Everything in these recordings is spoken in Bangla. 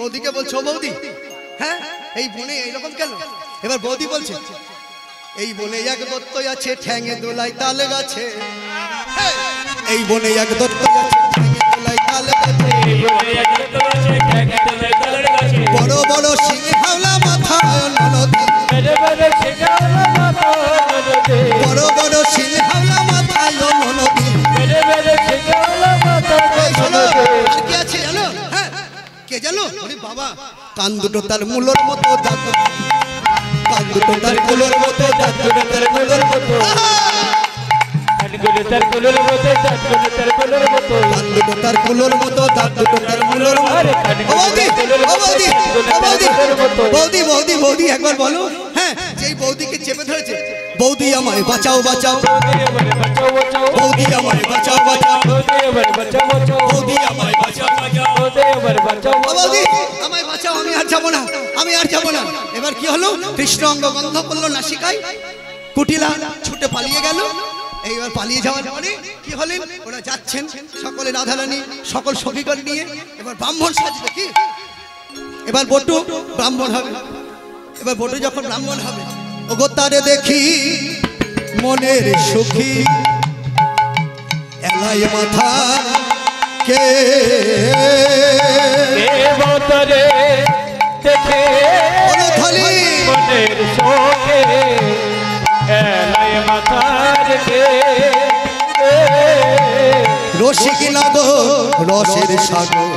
বৌদিকে বলছো বৌদি হ্যাঁ এই বনে এইরকম কেন? এবার বৌদি বলছে এই বনে এক দত্ত আছে ঠ্যাঙে দোলাই তাল গাছে, এই বনে এক দত্ত আছে ঠ্যাঙে দোলাই তাল গাছে, বড় বড় সিং হাওলা মাথা ননদী, বড় বড় সিং হাওলা মাথা ননদী। আর কি আছে জানো? হ্যাঁ কে জানো? ওরে বাবা কান দুটো তার মুলোর মতো দাঁত, কান দুটো তার কুলোর মতো দাঁত, দুটো তার কুলোর মতো, কান দুটো তার কুলোর মতো দাঁত, দুটো তার কুলোর মতো, দাঁত দুটো তার মুলোর মতো। বৌদি বৌদি বৌদি বৌদি বৌদি একবার বলো। হ্যাঁ যেই বৌদিকে চেপে ধরেছে বৌদি আমায় বাঁচাও বাঁচাও, বৌদি আমায় বাঁচাও বাঁচাও, বৌদি আমায় বাঁচাও বাঁচাও, বৌদি আমায় বাঁচাও, আমি আর যাবো না, আমি আর যাবো না। এবার কি হলো? কৃষ্ণ অঙ্গ গন্ধ করলো নাসিকায়, কুটিলা ছুটে পালিয়ে গেল। এইবার পালিয়ে যাওয়ার পরে কি হলেন? ওরা যাচ্ছেন সকলে রাধারানী সকল সখীগণ নিয়ে। এবার ব্রাহ্মণ সাজবে কি? এবার বটু ব্রাহ্মণ হবে। এবার বটু যখন ব্রাহ্মণ হবে, ওগো তারে দেখি মনের সুখী এলাই মাথা কে বতরে দেখে মনের সুখে এলাই মাথা কে রসিক লাগো রসের সাগর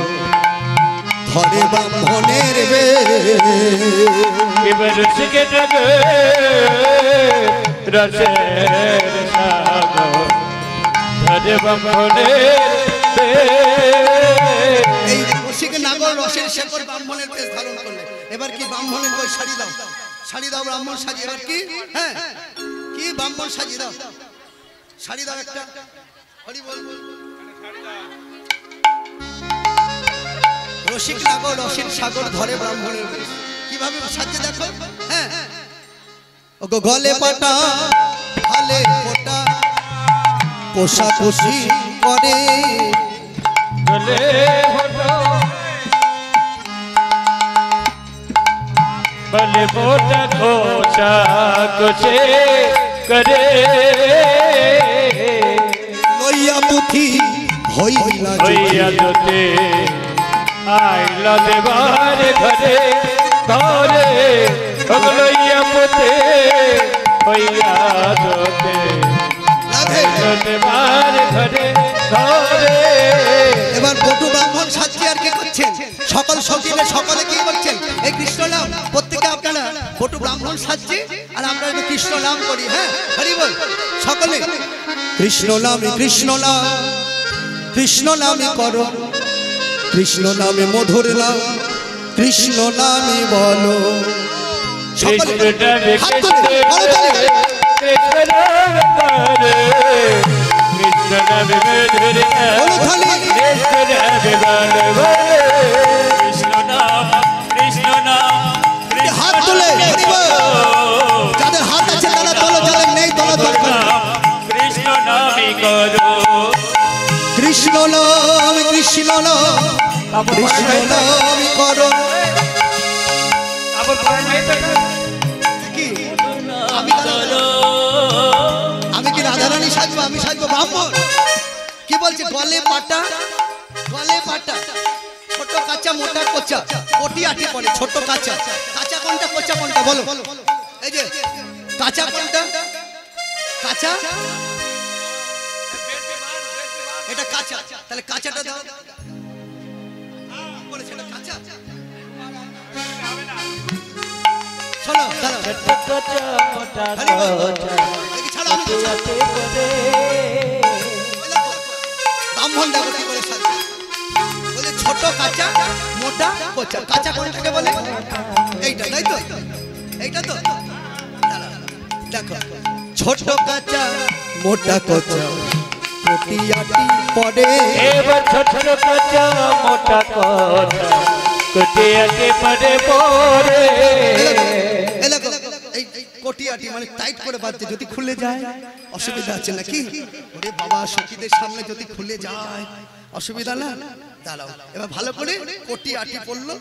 ধরে ব্রাহ্মণের বে, এবার রসিকে লাগে রসের সাগর ধরে ব্রাহ্মণের বে। এই রসিক নাগর রসের শেখর ব্রাহ্মণের বেশ ধারণ করলে। এবার কি ব্রাহ্মণের বই শাড়ি দাও, শাড়ি দাও ব্রাহ্মণ সাজি। এবার কি? হ্যাঁ কি ব্রাহ্মণ সাজি দাও, শাড়ি দাও একটা। হরি বল। রসিক নাগর রসের সাগর ধরে ব্রাহ্মণের বেশ। কিভাবে সাজে দেখো। হ্যাঁ ওগো গলে পাটা হালে ফোটা কোষাকুষি করে, গলে ফোটা বলে ফোটা কোষাকুষি করে, লইয়া পুথি হইলা হইয়া দোতে আইলা দেবার ঘরে ঘরে, লইয়া পুথি হইয়া দোতে দেবার ঘরে ঘরে। এবার বটু ব্রাহ্মণ সাজছে আর কি করছেন? সকল সখীরা সকলে কি করছেন? এই কৃষ্ণ নাম প্রত্যেকে আপনারা বটু ব্রাহ্মণ সাজছে আর আমরা একটু কৃষ্ণ নাম করি। হ্যাঁ হরি বল সকলে। কৃষ্ণ নামে কৃষ্ণ নাম, কৃষ্ণ নামে করো, কৃষ্ণ নামে মধুর নাম, কৃষ্ণ নামে বলো। সকলে হাত তুলে বলো তালি। কৃষ্ণ নামে করে কৃষ্ণ নামে মধুর বলো তালি। কৃষ্ণ নামে বলো বলে কৃষ্ণ নাম কৃষ্ণ নাম হাত তুলে হরি বল। যাদের হাত আছে তারা তোলো, যাদের নেই তোলা দরকার। কৃষ্ণ নামে করো কৃষ্ণ নাম কৃষ্ণ নাম কৃষ্ণ নাম করো। কি আমি কি রাধারানী সাজবো? আমি সাজবো ব্রাহ্মণ। কি বলছে? গলে পাটা, গলে পাটা ছোট কাঁচা মোটা কোচা, কোটি আটি পড়ে ছোট কাঁচা। কাঁচা কোনটা কোচা কোনটা বলো? এই যে কাঁচা কোনটা? কাঁচা এটা কাঁচা, তাহলে কাঁচাটা দাও। বলেছে এটা কাঁচা। চলো দাঁড়াও। দেখি ছাড়ো, আমি ব্রাহ্মণ দেখো কি করে সাজে। বলে ছোট কাঁচা মোটা কোচা। কাঁচা কোনটাকে বলে? এইটা তাই তো? এইটা তো দাঁড়াও দেখো। ছোট কাঁচা মোটা কোচা কোটি আটি পড়ে। এবার ছোট কাঁচা মোটা কথা কোটি আটি পড়ে পড়ে। এই কোটি আটি মানে টাইট করে বাঁধতে, যদি খুলে যায় অসুবিধা আছে নাকি? ওরে বাবা সখীদের সামনে যদি খুলে যায় অসুবিধা না? দাঁড়াও এবার ভালো করে কোটি আটি পড়লো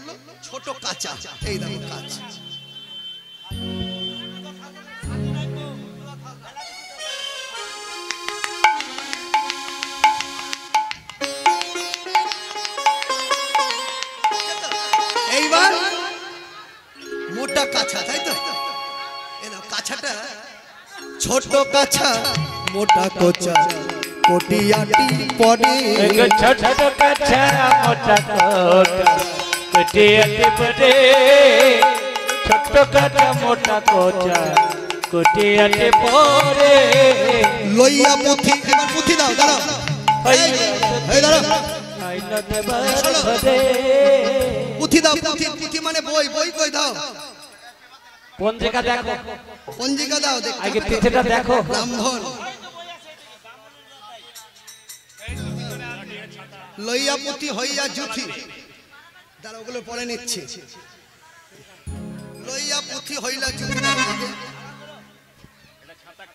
ছোট কাঁচা এই দেখো কাঁচ এইবার মোটা কাঁচা তাই তো এই দেখো কাঁচাটা ছোট কাঁচা মোটা কোচা কোটি আটি পড়ে ছোট কাছা মোটা কোটা কোটি আটি পড়ে ছোট কাছা মোটা কোচা কোটি আটি পড়ে লইয়া পুঁথি এবার পুঁথি দাও দাঁড়াও এই দাঁড়াও আইলা দেবার ঘরে পুঁথি দাও পুঁথি পুঁথি মানে বই বই কই দাও পঞ্জিকা দেখো পঞ্জিকা দাও আগে তিথিটা দেখো ব্রাহ্মণ লইয়া পুঁথি হইয়া জুথি দাঁড়া ওগুলো পরে নিচ্ছি লইয়া পুঁথি হইলা জুথি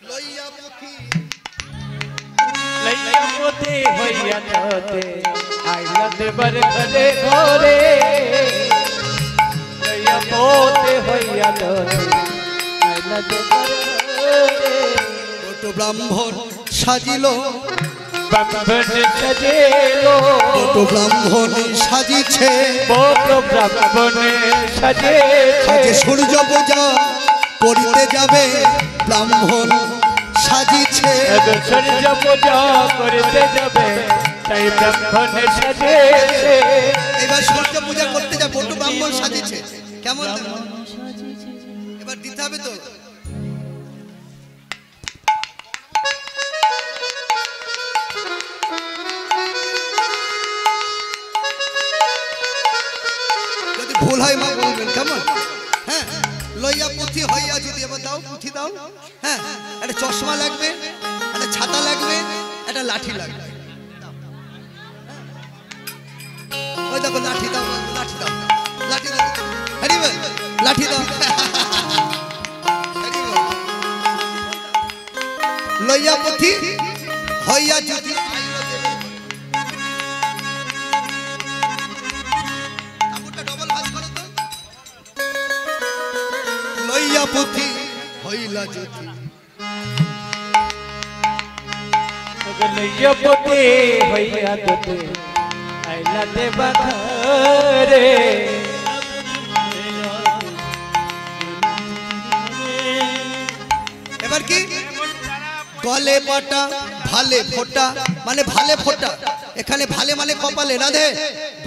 লইয়া পুঁথি লইয়া পুঁথি হইয়া তোতে আইলা দেবার ঘরে ঘরে লইয়া পুঁথি হইয়া তোতে আইলা দেবার ঘরে ছোট ব্রাহ্মণ সাজিল ব্রাহ্মণ সাজেলো ছোট ব্রাহ্মণ সাজিছে বড় ব্রাহ্মণ আজকে সাজেছে সূর্য পূজা করিতে যাবে ব্রাহ্মণ সাজিছে সূর্য পূজা করতে যাবে তাই ব্রাহ্মণ সাজেছে এবার সূর্য পূজা করতে যাবে ছোট ব্রাহ্মণ সাজিছে কেমন এবার দিতে হবে তো যদি ভুল হয় মা বলবেন কেমন হ্যাঁ লইয়া পুঁথি হইয়া যদি এবার দাও পুঁথি দাও হ্যাঁ একটা চশমা লাগবে একটা ছাতা লাগবে একটা লাঠি লাগবে ওই দেখো লাঠি দাও লাঠি দাও লাঠি দাও হরি বল লাঠি দাও হরি বল। লইয়া পুঁথি হইয়া যদি ডবল ভাঁজ করো তো লইয়া পুঁথি হইলা যদি লইয়া পুঁথি হইয়া তোতে আইলা দেবা ঘরে এবার কি গলে পাটা ভালে ফোটা মানে ভালে ফোটা এখানে ভালে মানে কপালে রাধে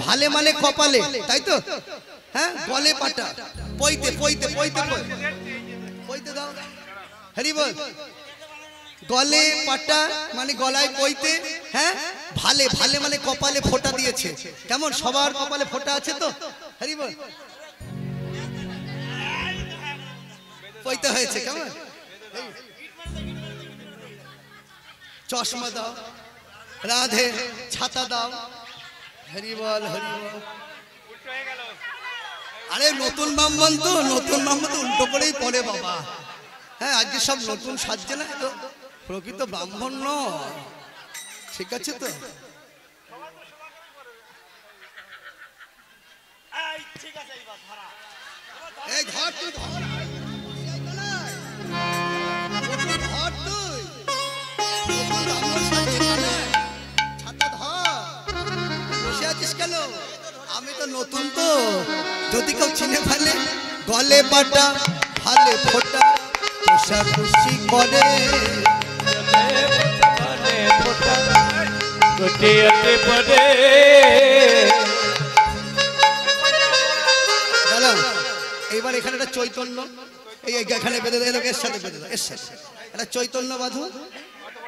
ভালে মানে কপালে তাই তো হ্যাঁ গলে পাটা পইতে পইতে পইতে পইতে দাও হরি বল গলে পাটা মানে গলায় পইতে হ্যাঁ ভালে ভালে মানে কপালে ফোঁটা দিয়েছে কেমন সবার কপালে ফোঁটা আছে তো হরি বল পইতে হয়েছে কেমন চশমা দাও রাধে ছাতা দাও হরি বল হরি বল আরে নতুন ব্রাহ্মণ তো উল্টো করেই পড়ে বাবা হ্যাঁ আজকে সব নতুন সাজছে না তো প্রকৃত ব্রাহ্মণ নয় ঠিক আছে তো এই ধর তুই ধর ধর তুই নতুন ব্রাহ্মণ সাজছে না ছাতা ধর বসে আছিস কেন আমি তো নতুন তো যদি কেউ চিনে ফেলে গলে পাটা ভালে ফোটা পোষা খুশি করে গোটিয়াতে পড়ে গেলাম এইবার এখানে একটা চৈতন্য এই এখানে বেঁধে দেয় এর সাথে বেঁধে দাও এর সাথে একটা চৈতন্য বাঁধু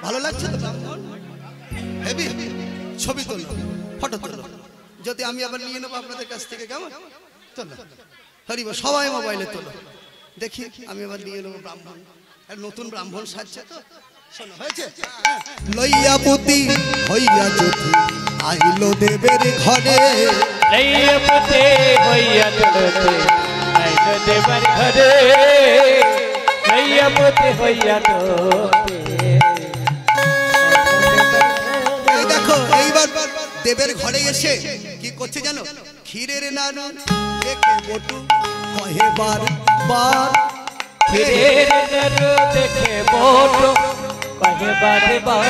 ভালো লাগছে তো হেবি ছবি তুললো ফটো তুললো যদি আমি আবার নিয়ে নেবো আপনাদের কাছ থেকে কেমন তোলো হরিব সবাই মোবাইলে তোলো দেখি আমি আবার নিয়ে নেবো ব্রাহ্মণ আর নতুন ব্রাহ্মণ সাজছে তো শোনো হয়েছে লইয়া পুঁথি হইয়া যদি আইলো দেবের ঘরে লইয়া পুঁথি হইয়া তোতে আইলো দেবার ঘরে লইয়া পুঁথি হইয়া তোতে এই দেখো এইবার দেবের ঘরে এসে কি করছে জানো? ক্ষীরের নাড়ু দেখে বটু কহে বার বার, ক্ষীরের নাড়ু দেখে বটু কহে বার বার।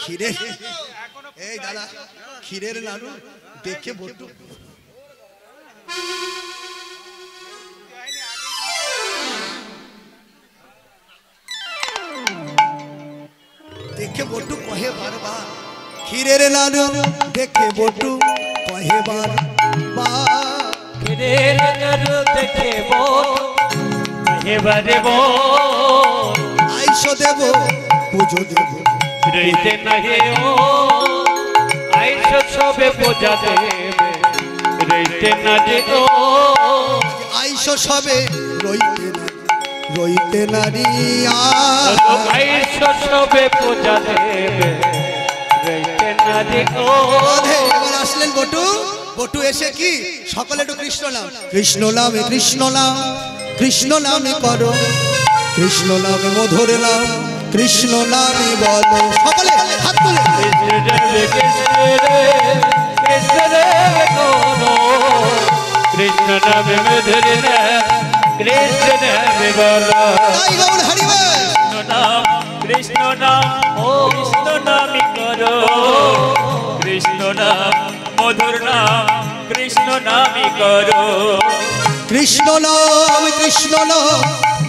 ক্ষীরের, এই দাদা, ক্ষীরের নাড়ু দেখে বটু দেখে বটু কহে বারবার, ক্ষীরের নাড়ু দেখে বটু কহে বারবার, ক্ষীরের নাড়ু দেখে বটু কহে বার বার। আইসো দেব পুজো দেব রইতে নাহি ও আইসো সবে পূজা দেবে, রইতে না যে ও আইসো সবে রইতে না, রইতে নারী আইসো সবে পূজা দেবে, রইতে না যে ও। এবার আসলেন বটু। বটু এসে কি সকলে একটু কৃষ্ণ নাম, কৃষ্ণ নামে কৃষ্ণ নাম, কৃষ্ণ নামে করো, কৃষ্ণ নামে মধুর নাম, কৃষ্ণ নামে বলো, সকলে হাত তুলে কৃষ্ণ রে কৃষ্ণ রে কৃষ্ণ রে কোনো, কৃষ্ণ নামে মধুর নাম, কৃষ্ণ নামে বলো। তাই গৌর হরি বল। কৃষ্ণ নাম ও কৃষ্ণ নামই করো, কৃষ্ণ নাম মধুর নাম, কৃষ্ণ নামই করো। কৃষ্ণ নাম কৃষ্ণ নাম,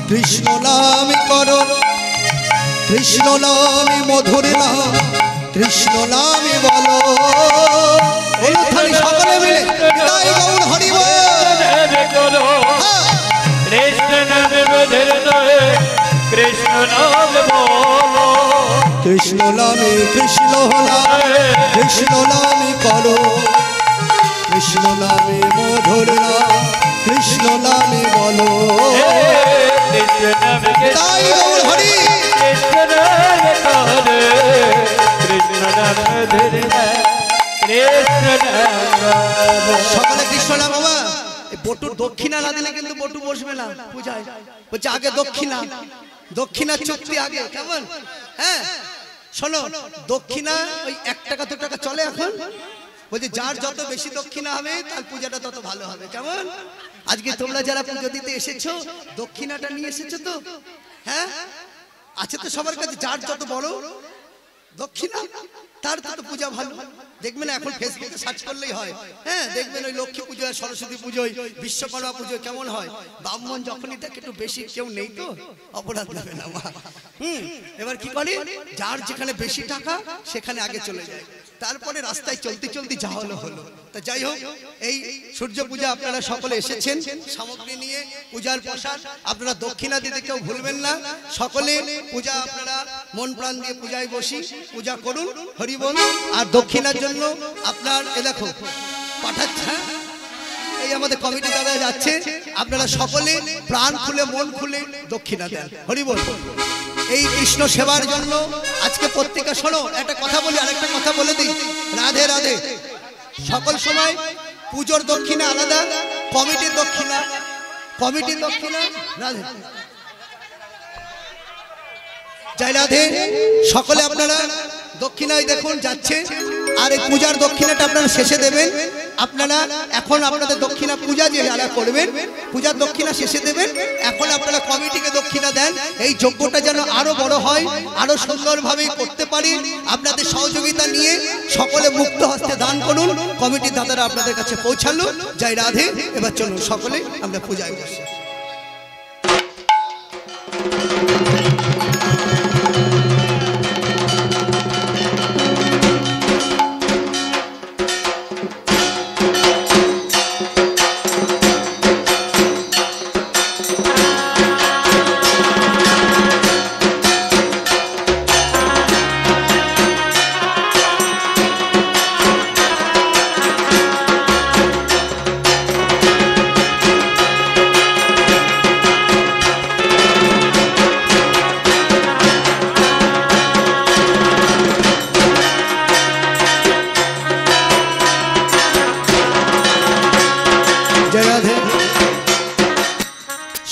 কৃষ্ণ নামে করো, কৃষ্ণ নামে মধুর নাম, কৃষ্ণ নামে বলো। সকলে মিলে তাই গৌর হরি বল। করো কৃষ্ণ নামে মধুর নাম, কৃষ্ণ নাম বলো। কৃষ্ণ নামে কৃষ্ণ নাম, কৃষ্ণ নামে করো, কৃষ্ণ নামে মধুর নাম, কৃষ্ণ নামে বলো। কৃষ্ণ নামে তাই গৌর হরি। কৃষ্ণ নামে করো, কৃষ্ণ নামে মধুর নাম, কৃষ্ণ নাম বলো। সকলে কৃষ্ণ নাম। বাবা এই বটুর দক্ষিণা না দিলে কিন্তু বটু বসবে না পূজায়। বলছে আগে দক্ষিণা, দক্ষিণা চুক্তি আগে, কেমন? হ্যাঁ শোনো, দক্ষিণা ওই 1 টাকা 2 টাকা চলে এখন। বলছে যার যত বেশি দক্ষিণা হবে তার পূজাটা তত ভালো হবে, কেমন? আজকে তোমরা যারা পুজো দিতে এসেছো দক্ষিণাটা নিয়ে এসেছো তো? হ্যাঁ আছে তো সবার কাছে, যার যত বড় দক্ষিণা তার তত পূজা ভালো। দেখবেন এখন ফেসবুকে সার্চ করলেই হয়। হ্যাঁ দেখবেন ওই লক্ষ্মী পুজো, সরস্বতী পুজোয়, বিশ্বকর্মা পুজো কেমন হয়, ব্রাহ্মণ যখনই দেখে একটু বেশি, কেউ নেই তো অপরাধ নেবে না মা। এবার কি করে, যার যেখানে বেশি টাকা সেখানে আগে চলে যায়, তারপরে রাস্তায় চলতে চলতে যা হলো হলো। তা যাই হোক, এই সূর্য পূজা আপনারা সকলে এসেছেন সামগ্রী নিয়ে, পূজার প্রসাদ আপনারা দক্ষিণা দিতে কেউ ভুলবেন না। সকলে পূজা আপনারা মন প্রাণ দিয়ে পূজায় বসি, পূজা করুন, হরি বল। আর দক্ষিণার জন্য আপনার এ দেখো পাঠাচ্ছে, এই আমাদের কমিটি দাদা যাচ্ছে, আপনারা সকলে প্রাণ খুলে মন খুলে দক্ষিণা দেন, হরি বল। এই কৃষ্ণ সেবার জন্য আজকে প্রত্যেকে শোনো, একটা কথা বলি, আরেকটা কথা বলে দিই, রাধে রাধে। সকল সময় পুজোর দক্ষিণা আলাদা, কমিটির দক্ষিণা, কমিটির দক্ষিণা রাধে জয় রাধে। সকলে আপনারা দক্ষিণায় দেখুন যাচ্ছে, আর এই পূজার দক্ষিণাটা আপনারা শেষে দেবেন। আপনারা এখন আপনাদের দক্ষিণা পূজা যে যারা করবেন পূজার দক্ষিণা শেষে দেবেন। এখন আপনারা কমিটিকে দক্ষিণা দেন, এই যজ্ঞটা যেন আরো বড় হয়, আরো সুন্দরভাবে করতে পারি। আপনাদের সহযোগিতা নিয়ে সকলে মুক্ত হস্তে দান করুন, কমিটির দাদারা আপনাদের কাছে পৌঁছালো। জয় রাধে। এবার চলুন সকলে আমরা পূজায় বসি।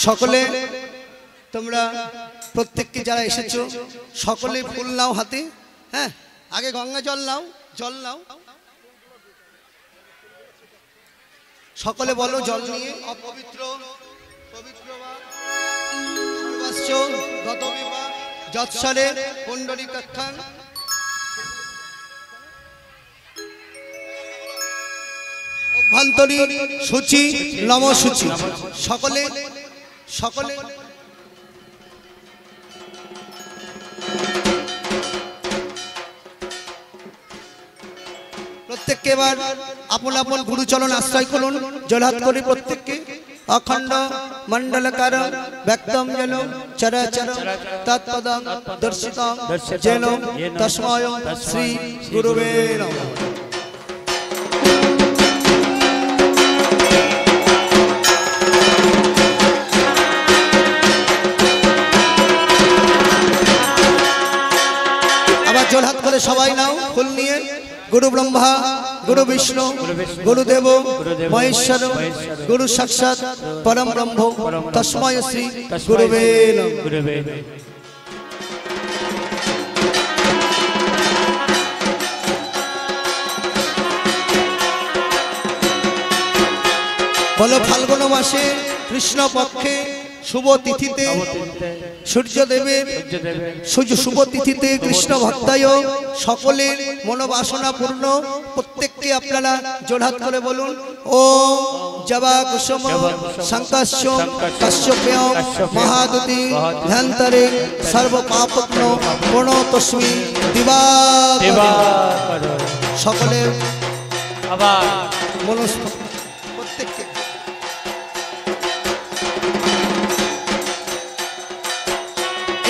সকলে তোমরা প্রত্যেককে যারা এসেছো সকলে ফুল নাও হাতে। হ্যাঁ আগে গঙ্গা জল নাও, জল নাও। সকলে বলো জল নিয়ে অপবিত্র পবিত্র বা সর্বাস্য গত বিবাহ যৎসরে পুণ্ডরীকাখ্যান অভ্যন্তরীণ সূচি নম সূচি। সকলে সকলে প্রত্যেককে এবার আপন আপন গুরুচরণ আশ্রয় করুন। জলহাত করি প্রত্যেককে। অখণ্ড মণ্ডলকার ব্যক্তম যেন চরাচর তৎপদং দর্শিতং যেন তস্ময় শ্রী গুরুবে নমঃ। আবার জলহাত করে সবাই নাও ফুল নিয়ে। গুরু ব্রহ্মা গুরু বিষ্ণু গুরুদেব মহেশ্বর গুরু সাক্ষাৎ পরম ব্রহ্ম তস্ময় শ্রী গুরুবে নমঃ। বলো ফাল্গুন মাসে কৃষ্ণ পক্ষে শুভ তিথিতে সূর্যদেবের শুভ তিথিতে কৃষ্ণ ভক্তায় সকলের মনোবাসনা পূর্ণ। প্রত্যেককে আপনারা জোড়হাত করে বলুন ও জবা কুসুম শঙ্কাশ্য কাশ্যপেয় মহাদুতি ধ্যান্তরে সর্ব পাপগ্ন প্রণতস্মি দিবাকর। সকলের আবার প্রত্যেককে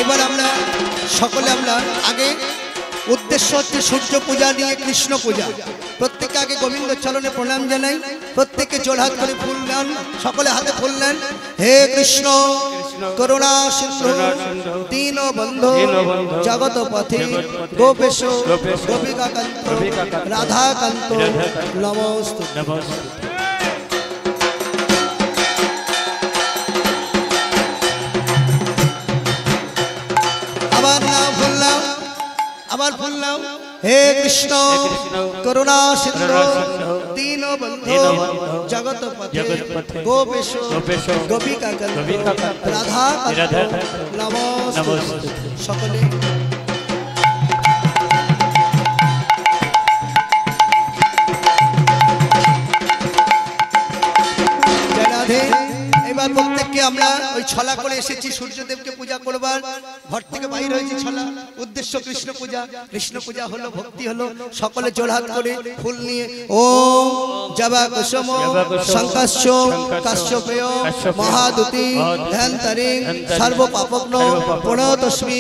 এবার আমরা সকলে আমরা আগে উদ্দেশ্য হচ্ছে সূর্য পূজা নিয়ে কৃষ্ণ পূজা। প্রত্যেকে আগে গোবিন্দ চরণে প্রণাম জানাই। প্রত্যেকে জোড়হাত করে ফুল নেন, সকলে হাতে ফুল নেন। হে কৃষ্ণ করুণা সিন্ধু দীন বন্ধু জগত পথে গোপেশ গোপিকাকান্ত রাধাকান্ত নমস্তুতে। আবার বললাম হে কৃষ্ণ করুণা সিন্ধু দীন বন্ধু জগত পথে গোপেশ গোপিকাকান্ত রাধাকান্ত নমস্তুতে। সকলে এবার প্রত্যেককে আমরা ওই ছলা করে এসেছি সূর্যদেবকে পূজা করবার। ঘর থেকে বাইরে হয়েছি ছলা, উদ্দেশ্য কৃষ্ণ পূজা। কৃষ্ণ পূজা হলো, ভক্তি হলো। সকলে জোড়হাত করে ফুল নিয়ে ও জবা কুসুম শঙ্কাশ্য কাশ্যপেয় মহাদুতি ধ্যান্তরে সর্ব পাপগ্ন প্রণতস্মি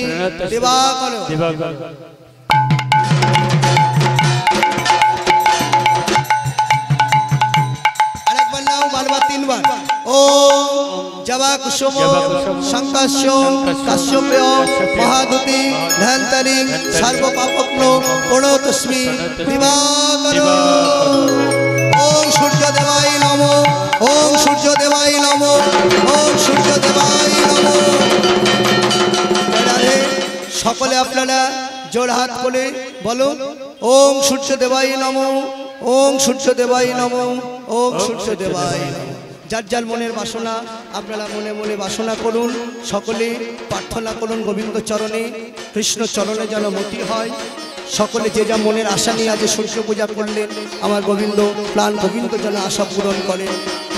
দিবাকর। আরেকবার নাও, বারবার তিনবার। ও জবা কুসুম শঙ্কাশ্য কাশ্যপেয় মহাদুতি ধ্যান্তরে সর্ব পাপগ্ন প্রণতস্মি দিবাকর। ওম সূর্যদেবায় নমঃ ওম সূর্যদেবায় নমঃ ওম সূর্যদেবায় নমঃ। সকলে আপনারা জোড়হাত করে বলুন ওম সূর্যদেবায় নমঃ ওম সূর্যদেবায় নমঃ ওম সূর্যদেবায় নমঃ। যার যার মনের বাসনা আপনারা মনে মনে বাসনা করুন। সকলে প্রার্থনা করুন গোবিন্দ চরণে, কৃষ্ণ চরণে যেন মতি হয়। সকলে যে যা মনের আশা নিয়ে আজ সূর্য পূজা করলেন, আমার গোবিন্দ প্রাণ গোবিন্দ যেন আশা পূরণ করেন।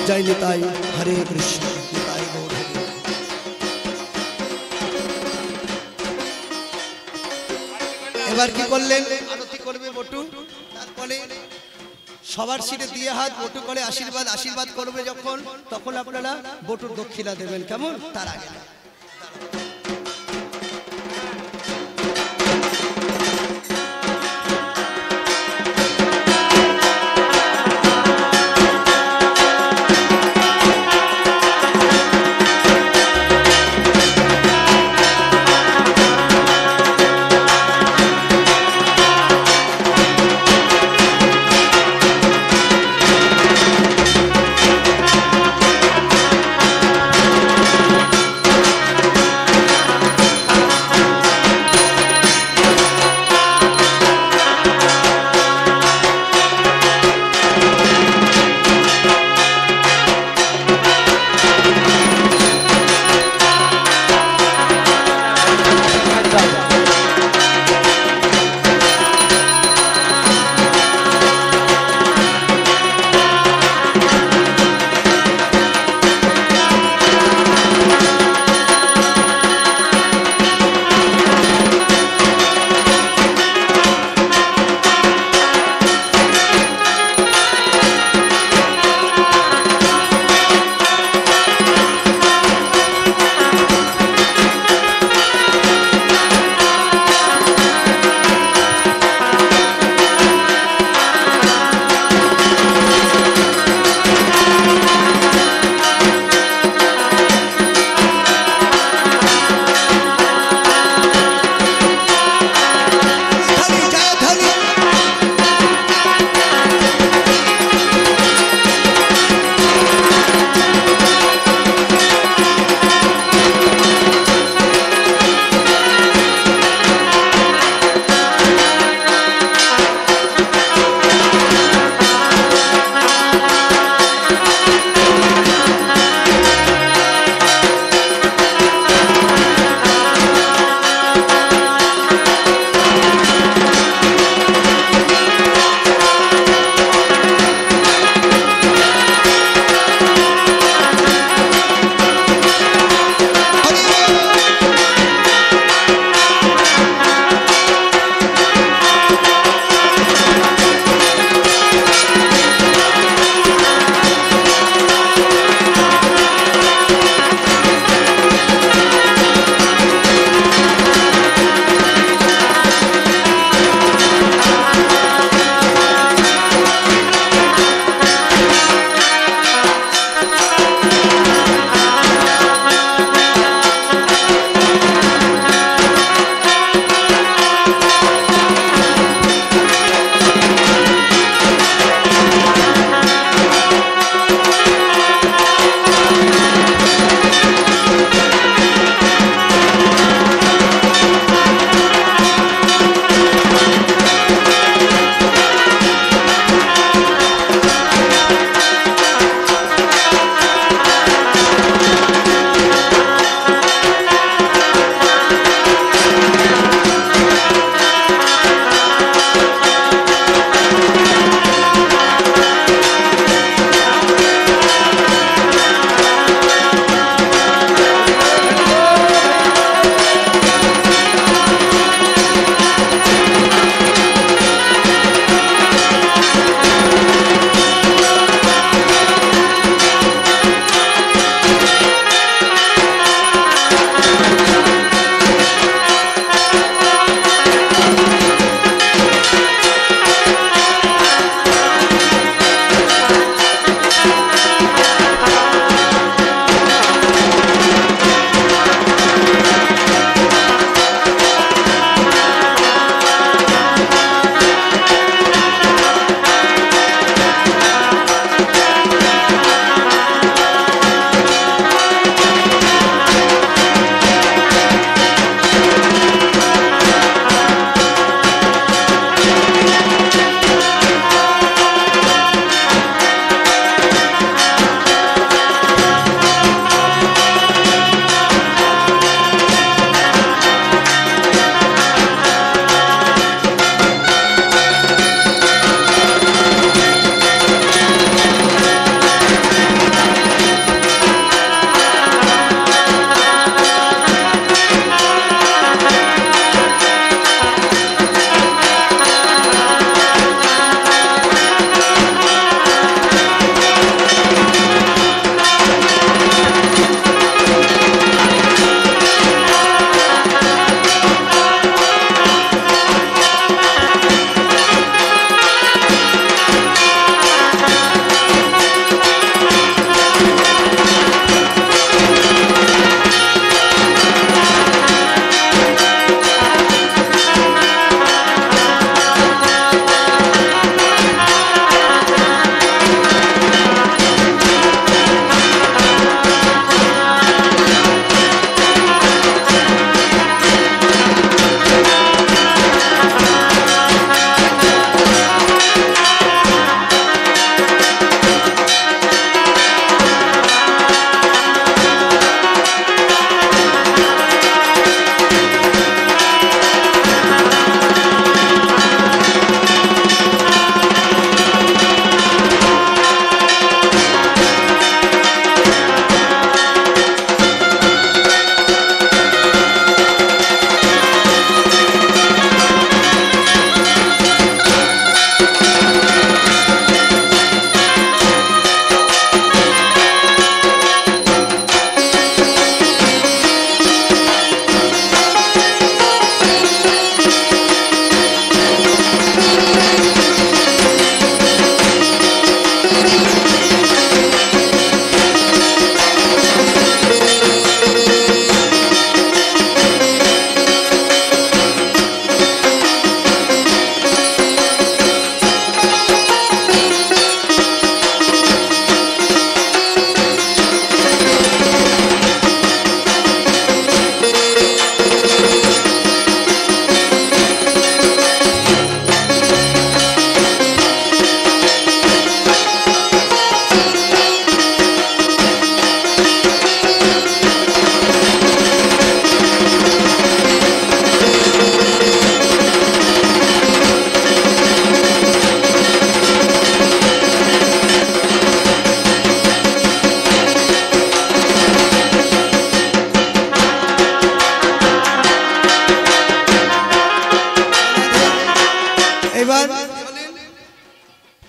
জয় নিতাই, হরে কৃষ্ণ। নিতাই গৌর হরি। এবার কি করলেন? আরতি করবে বটু, তারপরে সবার সিটে দিয়ে হাত বটু করে আশীর্বাদ করবে যখন, তখন আপনারা বটুর দক্ষিণা দেবেন। কেমন? তার আগে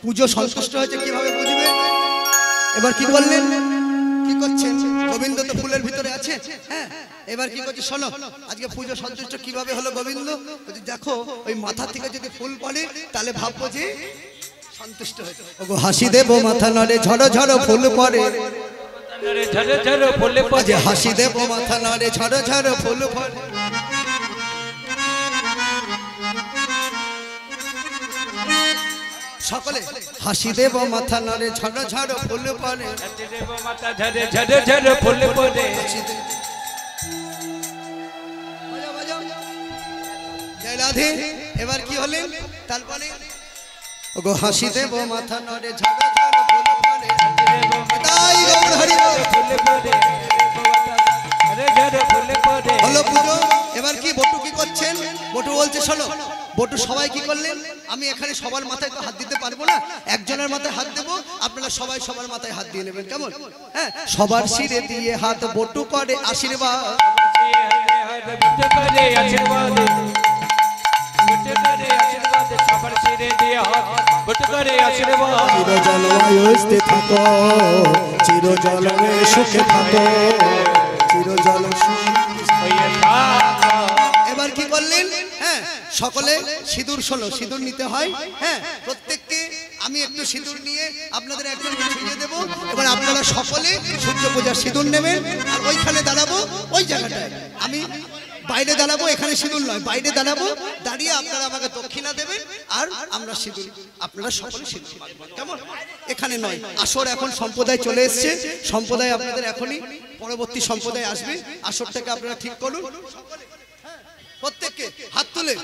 পুজো সন্তুষ্ট হয়েছে কিভাবে বুঝবে? এবার কি করলেন, কি করছেন? গোবিন্দ তো ফুলের ভিতরে আছে, হ্যাঁ। এবার কি করছে শোনো, আজকে পুজো সন্তুষ্ট কিভাবে হলো গোবিন্দ? যদি দেখো ওই মাথা থেকে যদি ফুল পড়ে তাহলে ভাববো যে সন্তুষ্ট হয়েছে। ওগো হাসি দেব মাথা নড়ে ঝড় ঝড় ফুল পড়ে, ঝরে ঝরে ফুলে আজ হাসি দেব মাথা নড়ে ঝড় ঝড় ফুল পড়ে। সকলে হাসি দেব মাথা নড়ে ঝড় ঝড় ফুল পড়ে, মাথা ঝরে ঝরে ঝরে ফুলে পড়ে। জয় রাধে। এবার কি হলেন? তারপরে ওগো হাসি দেব মাথা নড়ে ঝড় ঝড় ফুল পড়ে, তাই গৌর হরি বল। ফুলে পড়ে ঝরে ঝরে ফুলে পড়ে। হলো পুজো। এবার কি বটু কি করছেন? বটু বলছে শোনো, বটু সবাই কি করলেন? আমি এখানে সবার মাথায় তো হাত দিতে পারবো না, একজনের মাথায় হাত দেবো, আপনারা সবাই সবার মাথায় হাত দিয়ে নেবেন, কেমন? হ্যাঁ, সবার শিরে দিয়ে হাত বটু করে আশীর্বাদ, বুঝতে পারে আশীর্বাদ, বুঝতে পারে আশীর্বাদ, সবার শিরে দিয়ে হাত বুঝতে পারে আশীর্বাদ। চিরজলময় থাকো, চিরজলমে সুখে থাকো, চিরজল হইয়ে থাকো। এবার কি করলেন? হ্যাঁ, সকলে সিঁদুর, শোনো সিঁদুর নিতে হয়, হ্যাঁ, প্রত্যেককে আমি একটু সিঁদুর নিয়ে আপনাদের একজনকে ছুঁয়ে দেবো। এবার আপনারা সকলে সূর্য পূজার সিঁদুর নেবেন, আর ওইখানে দাঁড়াবো, ওই জায়গাটায় আমি বাইরে দাঁড়াবো, এখানে সিঁদুর নয়, বাইরে দাঁড়াবো, দাঁড়িয়ে আপনারা আমাকে দক্ষিণা দেবেন, আর আমরা সিঁদুর, আপনারা সকলে সিঁদুর মাখবেন, কেমন? এখানে নয়, আসর এখন সম্প্রদায় চলে এসছে, সম্প্রদায় আপনাদের এখনই পরবর্তী সম্প্রদায় আসবে, আসরটাকে আপনারা ঠিক করুন। প্রত্যেককে হাত তুলে